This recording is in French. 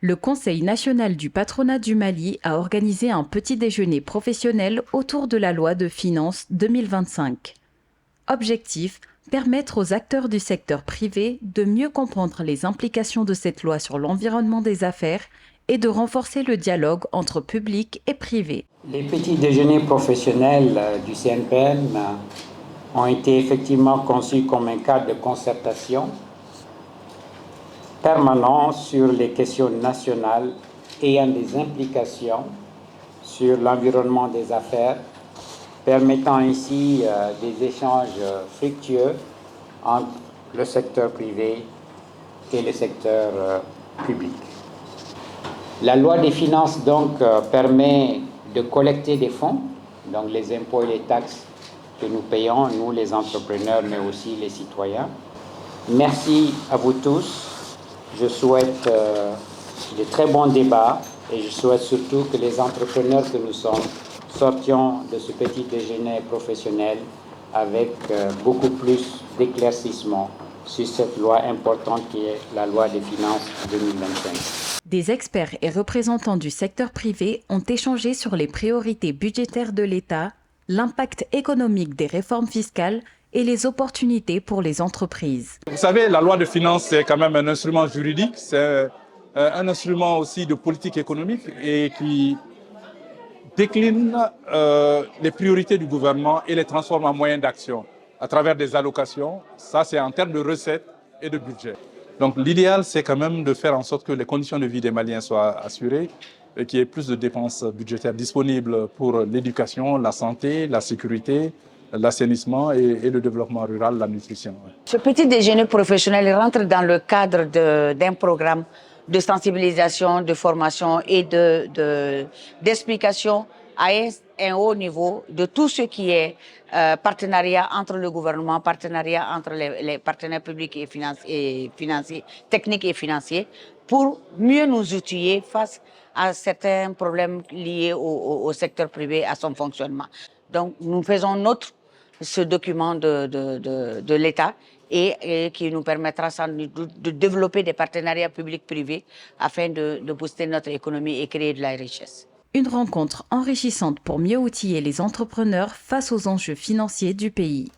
Le Conseil national du patronat du Mali a organisé un petit déjeuner professionnel autour de la loi de finances 2025. Objectif, permettre aux acteurs du secteur privé de mieux comprendre les implications de cette loi sur l'environnement des affaires et de renforcer le dialogue entre public et privé. Les petits déjeuners professionnels du CNPM ont été effectivement conçus comme un cadre de concertation permanent sur les questions nationales ayant des implications sur l'environnement des affaires, permettant ainsi des échanges fructueux entre le secteur privé et le secteur public. La loi des finances donc permet de collecter des fonds, donc les impôts et les taxes que nous payons, nous les entrepreneurs, mais aussi les citoyens. Merci à vous tous. Je souhaite de très bons débats et je souhaite surtout que les entrepreneurs que nous sommes sortions de ce petit déjeuner professionnel avec beaucoup plus d'éclaircissement sur cette loi importante qui est la loi des finances 2025. Des experts et représentants du secteur privé ont échangé sur les priorités budgétaires de l'État, l'impact économique des réformes fiscales et les opportunités pour les entreprises. Vous savez, la loi de finances, c'est quand même un instrument juridique, c'est un instrument aussi de politique économique et qui décline les priorités du gouvernement et les transforme en moyens d'action à travers des allocations. Ça, c'est en termes de recettes et de budget. Donc l'idéal, c'est quand même de faire en sorte que les conditions de vie des Maliens soient assurées et qu'il y ait plus de dépenses budgétaires disponibles pour l'éducation, la santé, la sécurité, l'assainissement et le développement rural, la nutrition. Ce petit déjeuner professionnel rentre dans le cadre d'un programme de sensibilisation, de formation et d'explication à un haut niveau de tout ce qui est partenariat entre le gouvernement, partenariat entre les partenaires publics et financiers, techniques et financiers, pour mieux nous outiller face à certains problèmes liés au secteur privé, à son fonctionnement. Donc nous faisons ce document de l'État et qui nous permettra sans doute de développer des partenariats publics-privés afin de booster notre économie et créer de la richesse. Une rencontre enrichissante pour mieux outiller les entrepreneurs face aux enjeux financiers du pays.